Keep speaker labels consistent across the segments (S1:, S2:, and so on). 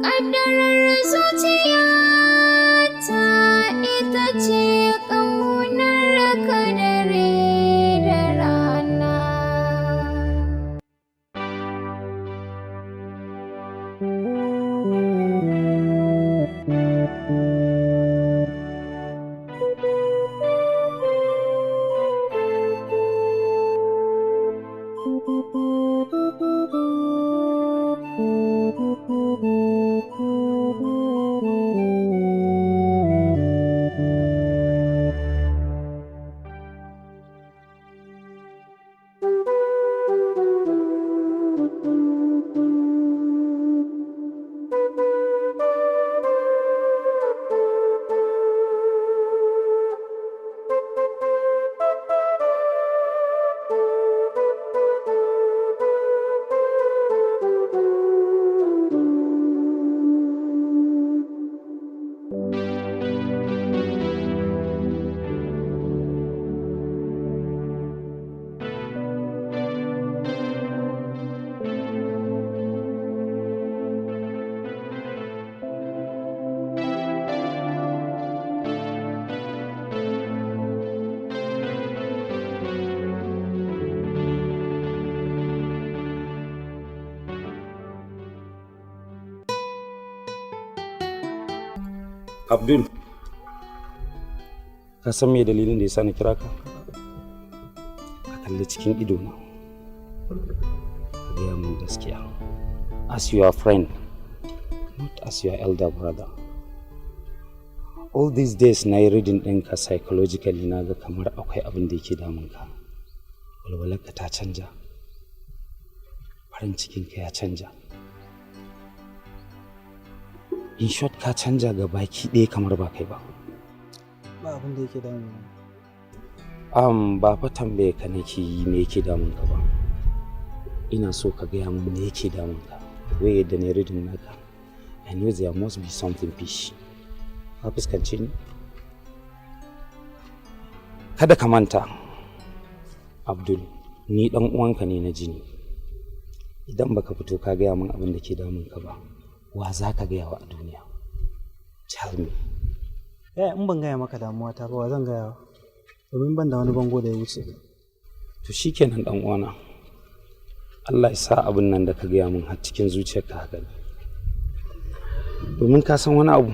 S1: Ƙaddarar zuciyata ita ce ƙaunar ka dare da rana.
S2: Abdul, ka san me dalilin da ya sa na kira ka? Ka kalli cikin idona, ka gaya min gaskiya. As your friend, not as your elder brother. All these days na yi reading ɗinka psychologically na ga kamar akwai abin da yake damunka. Walwalarka ta canja, farin cikinka ya canja. In short ka canja ga baki ɗaya kamar ba kai ba.
S3: Ba abin da yake damu.
S2: Ba fa tambaye ka nake yi me yake damun ka ba. Ina so ka gaya min me yake damun ka. Wai yadda ne reading naka. I know there must be something fish. Ka fuskance ni? Kada ka manta, Abdul, ni ɗan uwanka ne na jini. Idan baka fito ka gaya min abin da ke damun ka ba, wa za ka gaya wa a duniya? Tell me.
S3: In ban gaya maka damuwa ta ba, wa zan gaya wa? Domin ban da wani bango da ya wuce.
S2: To shikenan dan uwana. Allah ya sa abin nan da ka gaya min har cikin zuciyarka haka ne. Domin ka san wani abu,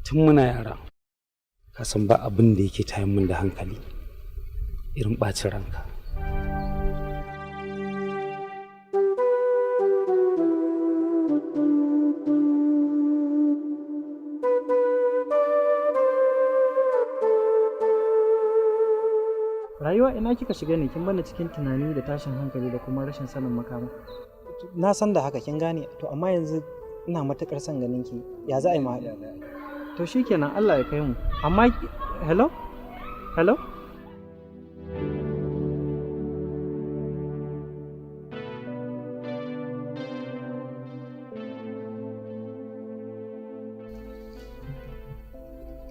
S2: tun muna yara, ka san ba abin da yake tayin min da hankali irin ɓacin ranka.
S3: Rayuwa ina kika shiga ne, kin bani cikin tunani da tashin hankali da kuma rashin sanin makama. Na san da haka kin gane, to amma yanzu ina matukar son ganin ki. Ya za a yi mu haɗu? To shikenan, Allah ya kai mu. Amma hello? Hello?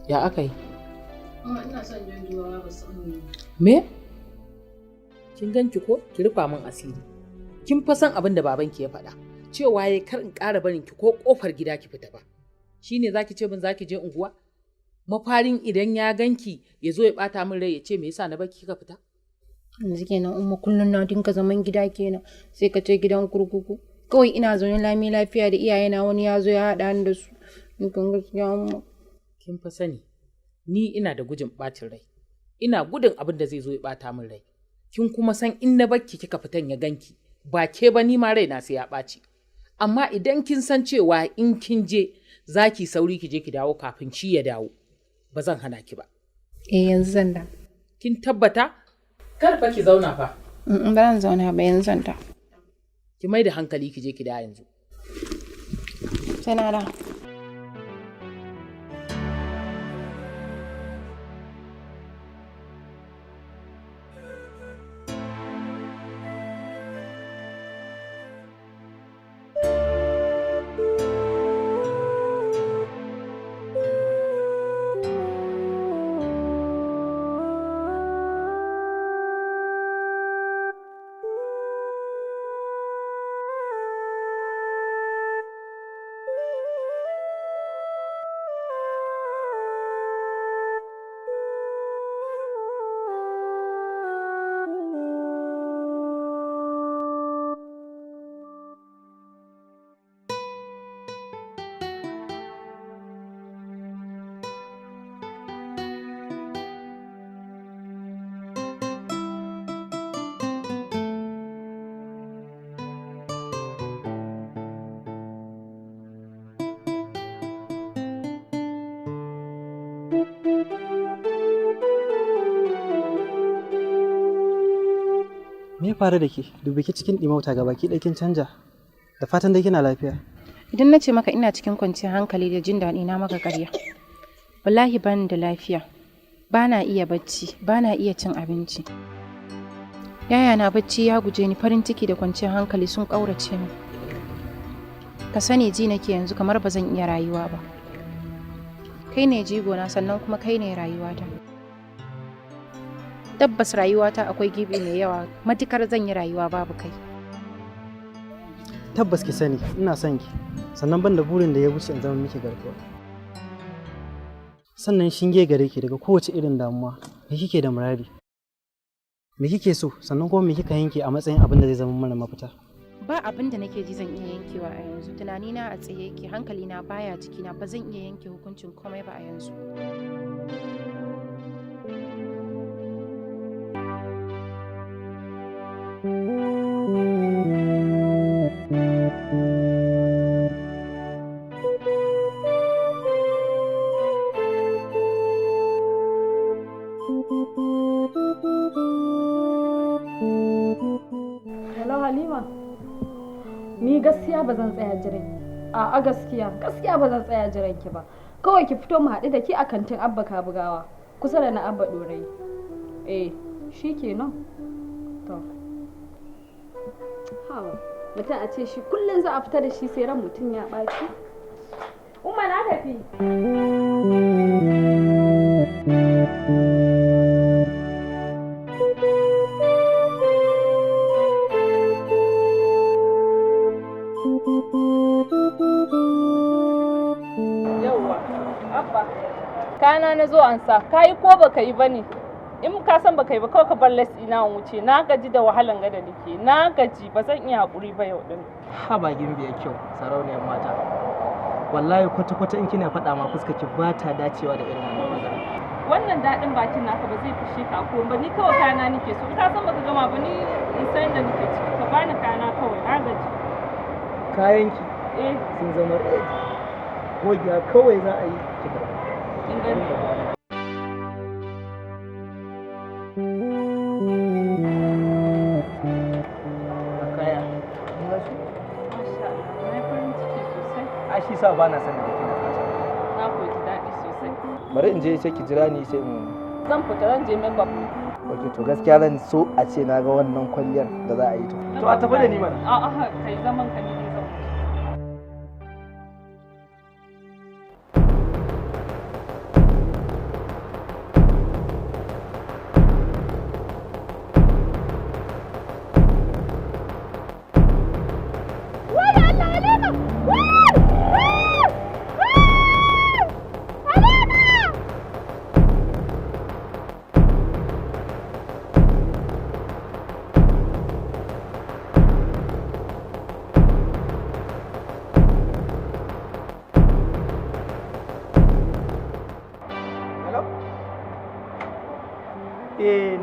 S4: Ya aka yi?
S5: Ina son jin duwawa ba san
S4: Me? Kin ganki ko? Ki rufa min asiri. Kin fa san abin da babanki ya faɗa. Cewa yayi kar in ƙara barin ki ko ƙofar gida ki fita ba. Shine zaki ce min zaki je unguwa? Mafarin idan ya ganki ya zo ya ɓata min rai ya ce me yasa na baki kika fita?
S1: Yanzu kenan umma kullum na dinka zaman gida kenan sai ka ce gidan kurkuku. Kawai ina zaune lami lafiya da iyayena wani ya zo ya haɗa ni da su. Ni kan gaskiya umma.
S4: Kin fa sani ni ina da gujin ɓacin rai, ina gudun abin da zai zo ya ɓata min rai. Kin kuma san in na bakki kika fitan ya ganki, ba ke ba ni ma raina sai ya ɓaci. Amma idan kin san cewa in kin je za ki sauri ki je ki dawo kafin shi ya dawo, ba zan hana ki ba.
S1: Yanzu zan da.
S4: Kin tabbata? Kar fa ki zauna fa.
S1: Ba zan zauna ba, yanzu zan da.
S4: Ki mai da hankali ki je ki da yanzu.
S1: Sai na da.
S3: Me ya faru da ke? Dubi ki cikin ɗimauta ga baki ɗaya kin canja. Da fatan dai kina lafiya.
S1: Idan na ce maka ina cikin kwanciyar hankali da jin daɗi na maka ƙarya. Wallahi bani da lafiya. Bana iya bacci, bana iya cin abinci. Yaya na bacci ya guje ni, farin ciki da kwanciyar hankali sun ƙaurace min. Ka sani ji nake yanzu kamar ba zan iya rayuwa ba. Kai ne jigona sannan kuma kai ne rayuwata. Tabbas rayuwata akwai gibi mai yawa, matukar zan yi rayuwa babu kai.
S3: Tabbas ki sani ina son ki, sannan ban da burin da ya wuce in zama miki garkuwa. Sannan shinge gare ki daga kowace irin damuwa. Me kike da muradi? Me kike so? Sannan kuma me kika yanke a matsayin abin da zai zama mana mafita?
S1: Ba abin da nake ji zan iya yankewa a yanzu. Tunanina a tsaye yake, hankalina baya jikina, ba zan iya yanke hukuncin komai ba a yanzu.
S5: Hello Halima, ni gaskiya ba zan tsaya jiran. A'a gaskiya ba zan tsaya jiran ki ba. Kawai ki fito mu haɗu da ki a kantin Abba Kabugawa kusa da na Abba Ɗorayi. Shikenan. To. Hawa, mutum a ce shi kullum za a fita da shi sai ran mutum ya ɓaci. Umma na tafi. Yawwa, Abba. Kana na zo an sa, kayi ko baka yi bane? In ka san baka yi ba kawai ka bar les ina wuce. Na gaji da wahalan gada nake. Na gaji ba zan iya hakuri ba yau din.
S6: Ha ba gimbiya kyau, sarauniyar mata. Wallahi kwata-kwata in kina faɗa ma fuskar ki ba ta dacewa da irin wannan magana.
S5: Wannan daɗin bakin naka ba zai fishe ka ko ba, ni kawai kana nake so. In ka san baka gama ba ni in san da nake ciki. Ka bani kana kawai, na gaji.
S6: Kayanki sun zama ready. Gogiya kawai za a yi kika.
S5: Kin gani?
S6: Shi sa ba na sanin da kina fata.
S5: Na koyi daɗi sosai.
S6: Bari in je sai ki jira ni sai mu.
S5: Zan fita ran je member.
S6: Okay, to gaskiya zan so a ce na ga wannan kwalliyar da za a yi to. To a tafi da ni mana.
S5: A'a kai zaman ka ne zan.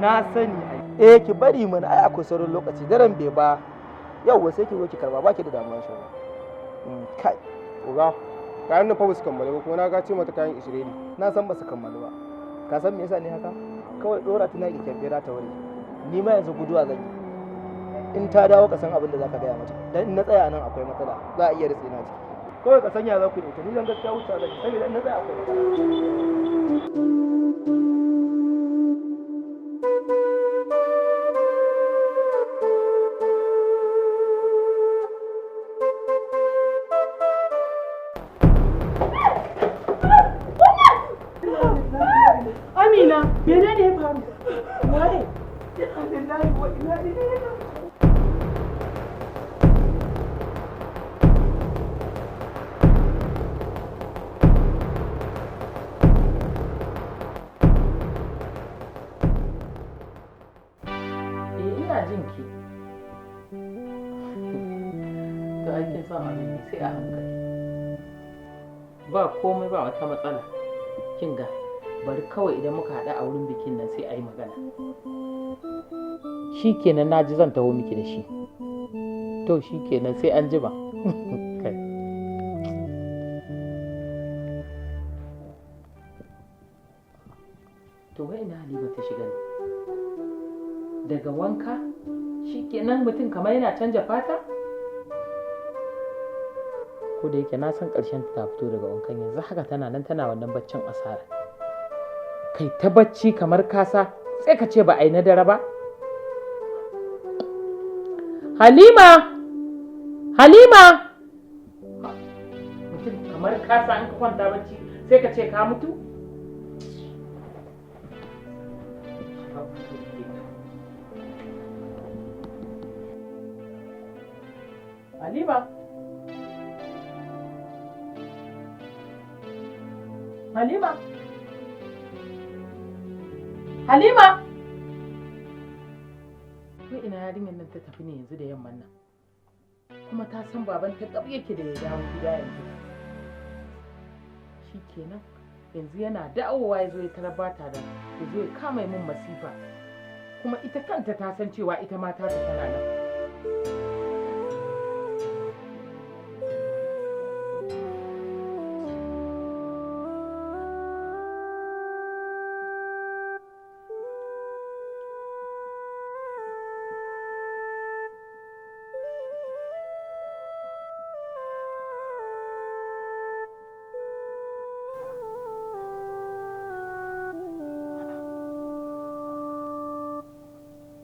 S6: Na sani. Ki bari mana, ai akwai sauran lokaci, daren bai ba. Yauwa sai ki zo ki karba, baki da damuwa shi. Kai.
S7: Oga, kayan nan fa ba su kammala ba kuma na ga ce mata kayan Israeli.
S6: Na san ba su kammala ba. Ka san me yasa ne haka? Kawai dora tana ki kyambera ta wuri. Ni ma yanzu guduwa zan yi. In ta dawo ka san abin da zaka gaya mata. Dan in na tsaya nan akwai matsala. Za a iya ritse na ciki. Kawai ka sanya za ku yi ta. Ni zan gaskiya wuce zan yi. Saboda in na tsaya akwai matsala.
S4: Amina, menene ya faru? Waye? Ina jin ki. To ake son abin sai a hankali. Ba komai, ba wata matsala. Kin ga bari kawai idan muka haɗu a wurin bikin nan sai a yi magana. Shi kenan na ji zan taho miki da shi. To shi kenan sai an jima. To wai ina Halima ta shiga ne? Daga wanka? Shi kenan mutum kamar yana canja fata? Ko da yake na san ƙarshen ta fito daga wankan yanzu haka tana nan tana wannan baccin asara. Kai ta bacci kamar kasa sai ka ce ba a yi na dare ba? Halima! Halima! Mutum kamar kasa an ka kwanta bacci sai ka ce ka mutu? Halima! Halima! Halima! Ko ina yarinyar nan ta tafi ne yanzu da yamman nan. Kuma ta san baban ta tsab yake da ya dawo gida yanzu. Shi kenan yanzu yana dawowa ya zo ya tarabata da ya zo ya kama min masifa. Kuma ita kanta ta san cewa ita ma ta tana nan.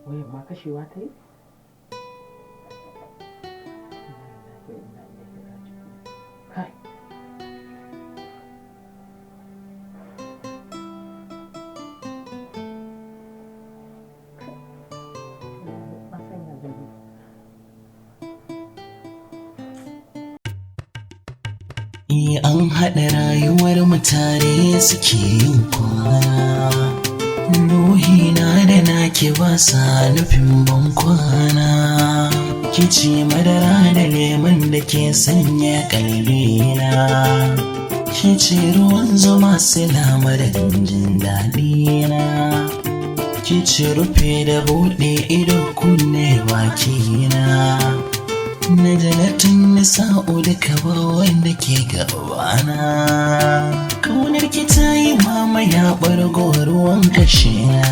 S4: Wayar ma kashewa ta yi? Kai!
S8: An haɗa rayuwar mutane suke yin kwana. Ruhina da nake ba sa nufin ban kwana. Kici madara da lemon da ke sanya kalbina. Kici ruwan zuma silama da jin daɗina. Kici rufe da buɗe ido kunne bakina. Na jalatin nisa'u duka ba wanda ke gabana. Kaunar ki ta yi mamaya ɓargo ruwan kashina.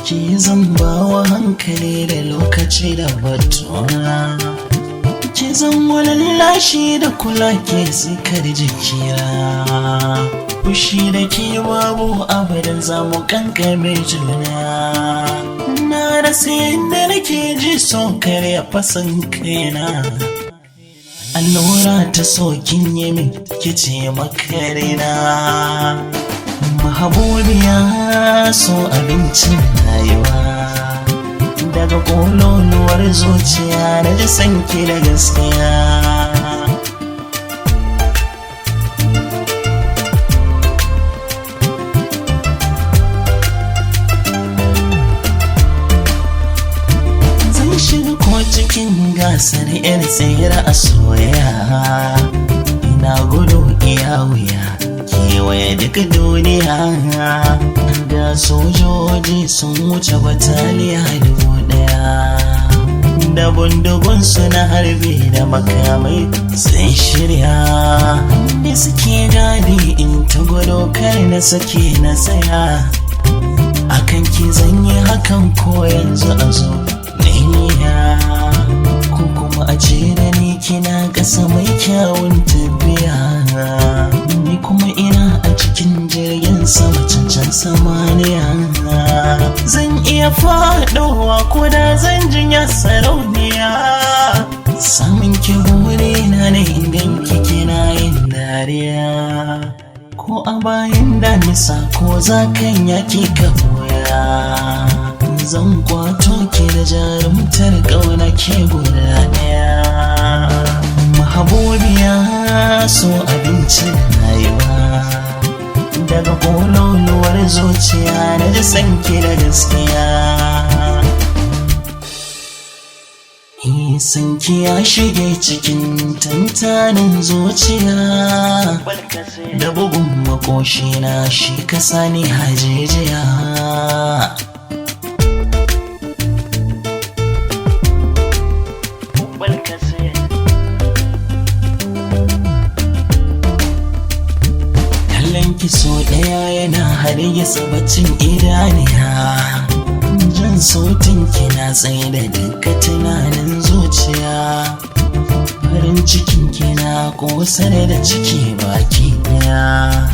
S8: Ki zan bawa hankali da lokaci da batuna. Ki zan walallashi da kula ke zikar jikina. Fushi da ke babu abadan zamu kankame juna. Na rasa yadda nake ji son kare fasan kaina. Allura ta sokin yamin kice makarina. Mahabubiya so abincin rayuwa. Daga ƙololuwar zuciya na ji sanki da gaskiya. Cikin gasar 'yar tsira a soyayya. Ina gudu iya wuya kewaye duka duniya. da sojoji sun wuce bataliya 1000 da bindigun suna harbi da makamai sun shirya da suke gadi in ta gudu kar na sake na tsaya akan ki zanyi hakan ko yanzu a zo niyya ko kuma a ce da ni kina ƙasa mai kyawun tafiya ni kuma ina a cikin jirgin sama cancan samaniya zan iya faɗowa ko da zan jinya sarauniya samun ki burina ne idan kike na yin dariya ko a bayan damisa ko zakan yaki ka boya zan kwato ki da jarumtar ƙauna ke guda ɗaya mahabubiya so abincin rayuwa daga ƙololuwar zuciya na ji sanki da gaskiya sanki ya shige cikin tantanin zuciya da bugun makoshi na shi kasa ne hajijiya kallon ki so ɗaya yana hargitsa baccin idaniya jan sautin kina tsaye da duka tunanin zuciya farin cikin kina kosar da ciki baki daya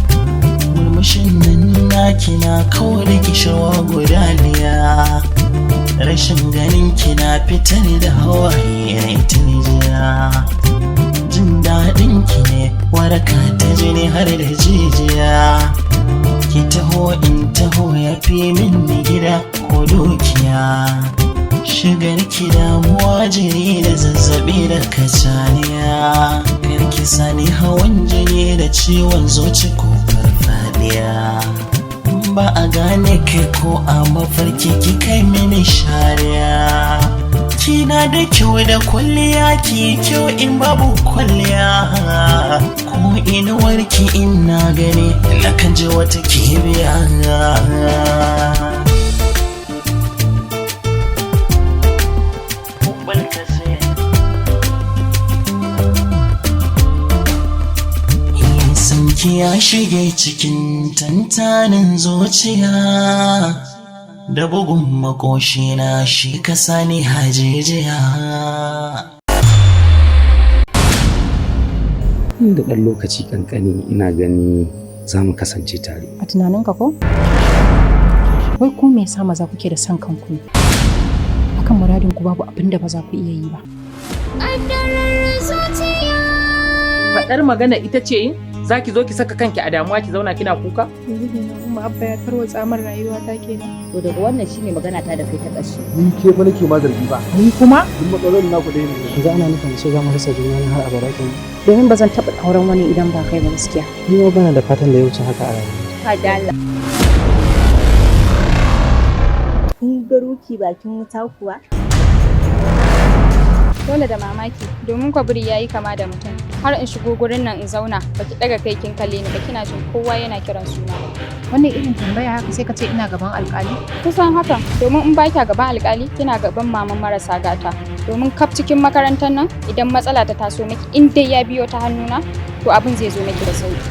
S8: murmushin nan na kina kawo da kishawa gudaniya rashin ganin kina fitar da hawaye na itinijiya jin daɗin ki ne waraka ta jini har da jijiya ki taho in taho ya fi min gida ko dukiya shigar ki damuwa jini da zazzabi da kacaniya karki sani hawan jini da ciwon zuci ko farfadiya ba a gane kai ko a mafarki ki kai mini shariya kina da kyau da kwalliya ki kyau in babu kwalliya ko inuwarki ina gani na kan ji wata kibiya sanki ya shige cikin tantanin zuciya da bugun makoshi na shi kasa ne hajijiya
S2: da ɗan lokaci kankani ina gani za mu kasance tare.
S1: A tunaninka ko? Wai ku me yasa maza kuke da son kanku? Akan muradin ku babu abin da ba za ku iya yi ba.
S4: Faɗar magana ita ce za ki zo ki saka kanki a damuwa ki zauna kina kuka?
S9: Umma abba ya tarwatsa min rayuwa ta kenan.
S10: To daga wannan shine magana ta da kai ta ƙarshe.
S6: Ni ke fa nake ma zargi ba.
S4: Ni kuma?
S6: Duk matsalolin naku ɗaya ne.
S3: Yanzu ana nufin sai za mu rasa juna har abada kenan.
S1: Domin ba zan taɓa auren wani idan ba kai ba gaskiya.
S3: Ni ma bana da fatan da ya wuce haka a rayuwa.
S10: Kaddara. Kun ga ruki bakin wuta kuwa?
S9: Dole da mamaki domin kwabiri yayi kama da mutum. Har in shigo gurin nan in zauna baki daga kai kin kalle ni ba kina jin kowa yana kiran suna.
S1: Wannan irin tambaya haka sai ka ce ina gaban alƙali?
S9: Kusan haka domin in ba kya gaban alƙali kina gaban maman marasa gata. Domin kaf cikin makarantar nan idan matsala ta taso miki in dai ya biyo ta hannuna to abin zai zo miki da sauki.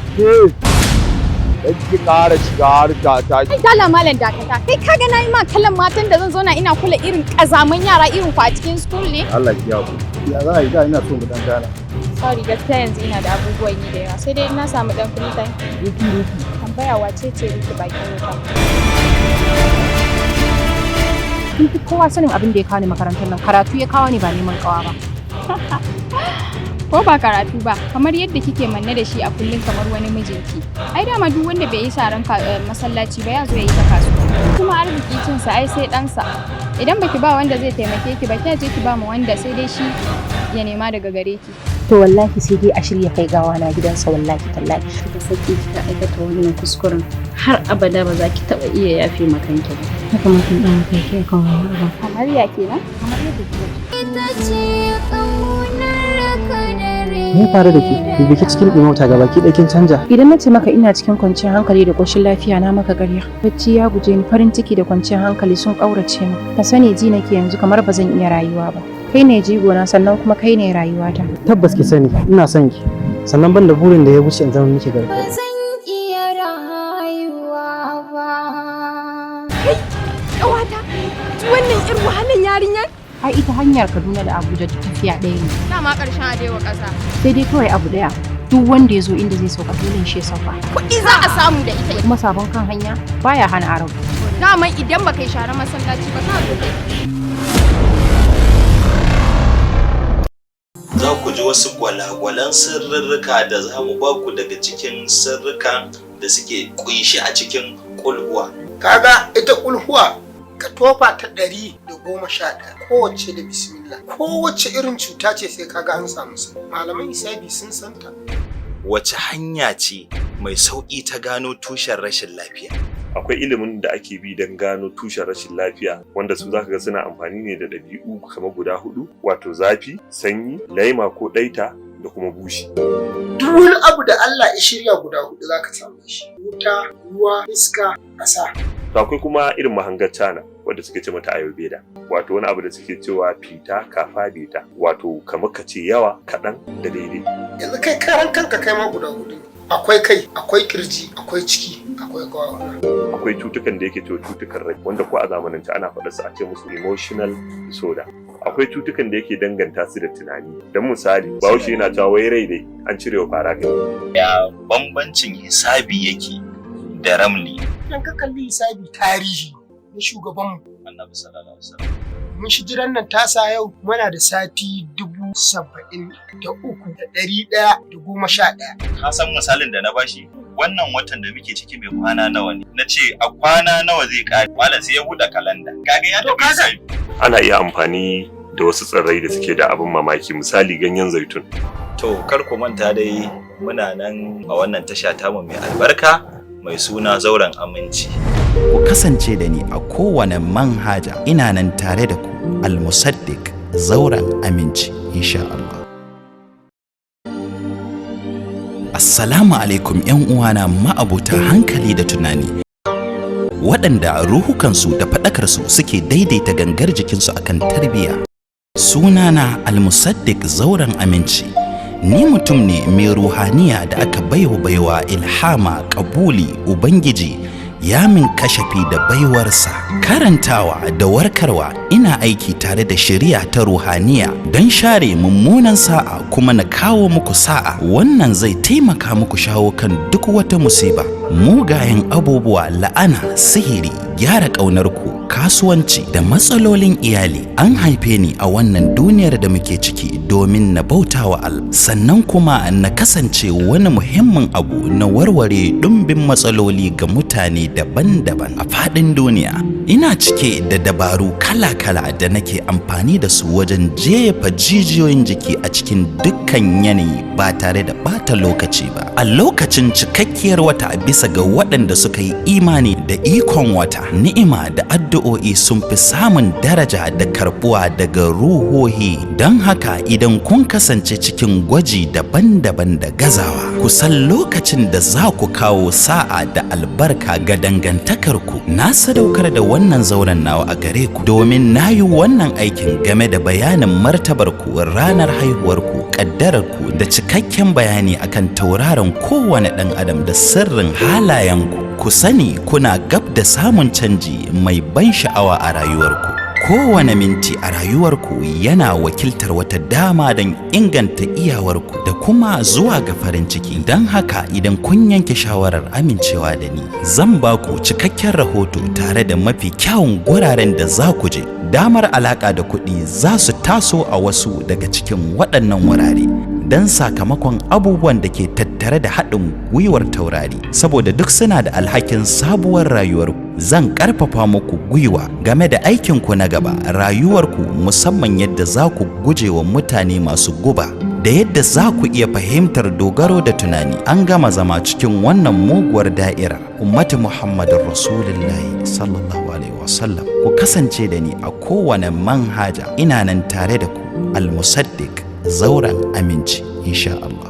S7: Ki ƙara shiga harka ta.
S9: Kai dala malam dakata. Kai kaga nayi ma kallon matan da zan zo na ina kula irin kazaman yara irin ku a cikin school ne?
S7: Allah ki yawo. Ya za a yi da ina so mu dan gana.
S9: Sorry gaskiya yanzu ina da abubuwan yi da yawa sai dai na samu dan free time.
S7: Ruki.
S9: Tambaya wace ce Ruki bakin wuta?
S1: Kin fi kowa sanin abin da ya kawo ni makarantar nan. Karatu ya kawo ni ba neman kawa ba.
S9: Ko ba karatu ba kamar yadda kike manne da shi a kullum kamar wani mijinki. Ai dama duk wanda bai yi sharan masallaci ba ya zo ya yi ta kasuwa. Kuma arziki cinsa ai sai ɗansa. Idan baki ba wanda zai taimake ki ba kya je ki ba mu wanda sai dai shi ya nema daga gare ki.
S1: To wallahi sai dai a shirya kai gawa na gidansa wallahi tallahi.
S10: Kika saki kika aikata wannan kuskuren har abada ba za ki taɓa iya yafe makanki ba.
S1: Haka mutum ɗan kai ke kan wani ba.
S9: Kamar ya kenan? Kamar yadda kike.
S11: Ita ce ƙaunar ka dare
S3: Me faru da ke? Biki cikin ɗimauta ga baki ɗakin canja.
S1: Idan na ce maka ina cikin kwanciyar hankali da ƙoshin lafiya na maka ƙarya. Bacci ya guje ni, farin ciki da kwanciyar hankali sun ƙaurace min. Ka sani ji nake yanzu kamar ba zan iya rayuwa ba. Kai ne jigona sannan kuma kai ne rayuwata.
S3: Tabbas ki sani ina son ki. Sannan ban da burin da ya wuce in zama miki gari.
S11: Ba zan iya rayuwa ba.
S5: Kai, ƙawata, wannan ƴar wahalan yarinyar?
S1: Ai ita hanyar Kaduna da Abuja tafiya ɗaya ne.
S9: Dama ƙarshen adewa ƙasa.
S1: Sai dai kawai abu ɗaya. Duk wanda ya zo inda zai sauka dole shi ya sauka.
S9: Kuɗi za a samu da ita.
S1: Kuma sabon kan hanya baya hana arau.
S9: Dama idan baka yi sharar masallaci ba ka zo kai.
S8: Za ku ji wasu gwalagwalan sirrika da za mu ba ku daga cikin sirrikan da suke kunshi a cikin kulhuwa.
S6: Kaga ita kulhuwa ka tofa ta 111 kowace da bismillah. Kowace irin cuta ce sai kaga an samu sa. Malaman hisabi sun santa.
S8: Wace hanya ce mai sauƙi ta gano tushen rashin lafiya?
S12: Akwai ilimin da ake bi don gano tushen rashin lafiya wanda su zaka ga suna amfani ne da ɗabi'u kamar guda 4 wato zafi, sanyi, laima ko ɗaita da kuma bushi.
S6: Duk wani abu da Allah ya shirya guda 4 zaka samu shi. Wuta, ruwa, iska, ƙasa.
S12: To akwai kuma irin mahangar China wanda suke ce mata ayurveda wato wani abu da suke cewa fita kafa beta wato kamar ka ce yawa kaɗan da daidai.
S6: Yanzu kai karan kanka kai ma guda 4 ne. Akwai kai, akwai kirji, akwai ciki, akwai gawara.
S12: Akwai cutukan da yake cewa cutukan rai wanda ko a zamanance ana faɗa su a ce musu emotional disorder. Akwai cutukan da yake danganta su da tunani. Dan misali, Bahaushe yana cewa wai rai dai an cire wa fara kai.
S8: Ya bambancin hisabi yake da ramli.
S6: Idan ka kalli hisabi tarihi na shugabanmu
S8: Annabi sallallahu alaihi wasallam.
S6: Mun shijiran nan tasa yau muna da sati 73,111.
S8: Ka san misalin da na bashi? Wannan watan da muke ciki mai kwana nawa ne? Na ce a kwana nawa zai kare? Malam sai ya buɗe kalanda. Kaga ya tafi sai.
S12: Ana iya amfani da wasu tsirrai da suke da abin mamaki misali ganyen zaitun.
S8: To kar ku manta dai muna nan a wannan tasha tamu mai albarka mai suna Zauren Aminci.
S13: Ku kasance da ni a kowane manhaja ina nan tare da ku al-musaddiq Zauren Aminci insha Allah. Assalamu alaikum ƴan uwana ma'abota hankali da tunani waɗanda ruhukansu da faɗakarsu suke daidaita gangar jikinsu akan tarbiyya. Sunana al-musaddiq Zauren Aminci. Ni mutum ne mai ruhaniya da aka baiwa ilhama, kabuli, ubangiji ya min kashafi da baiwarsa. Karantawa da warkarwa ina aiki tare da shari'a ta ruhaniya don share mummunan sa'a kuma na kawo muku sa'a. Wannan zai taimaka muku shawo kan duk wata musiba, mugayen abubuwa, la'ana, sihiri, gyara ƙaunarku, kasuwanci da matsalolin iyali. An haife ni a wannan duniyar da muke ciki domin na bautawa Allah, sannan kuma na kasance wani muhimmin abu na warware ɗumbin matsaloli ga mutane daban-daban a faɗin duniya. Ina cike da dabaru kala-kala da nake amfani da su wajen jefa jijiyoyin jiki a cikin dukkan yanayi ba tare da bata lokaci ba. A lokacin cikakkiyar wata bisa ga waɗanda suka yi imani da ikon wata, ni'ima da addu'o'i sun fi samun daraja da karbuwa daga ruhohi. Don haka idan kun kasance cikin gwaji daban-daban da gazawa, ku san lokacin da za ku kawo sa'a da albarka ga dangantakarku. Na sadaukar da wannan zauren nawa a gare ku domin na yi wannan aikin game da bayanin martabarku, ranar haihuwarku, ƙaddararku da cikakken bayani akan tauraron kowane ɗan adam da sirrin halayenku. Ku sani kuna gab da samun canji mai ban sha'awa a rayuwarku. Kowane minti a rayuwarku yana wakiltar wata dama don inganta iyawarku da kuma zuwa ga farin ciki. Don haka idan kun yanke shawarar amincewa da ni, zan ba ku cikakken rahoto tare da mafi kyawun guraren da za ku je. Damar alaƙa da kuɗi za su taso a wasu daga cikin waɗannan wurare don sakamakon abubuwan da ke tattare da haɗin gwiwar taurari, saboda duk suna da alhakin sabuwar rayuwarku. Zan ƙarfafa muku gwiwa game da aikinku na gaba, rayuwarku, musamman yadda za ku guje wa mutane masu guba da yadda za ku iya fahimtar dogaro da tunani. An gama zama cikin wannan muguwar da'ira. Ummati Muhammadin Rasulullahi sallallahu alaihi wasallam. Ku kasance da ni a kowane manhaja ina nan tare da ku al-musaddiq zauren aminci insha Allah.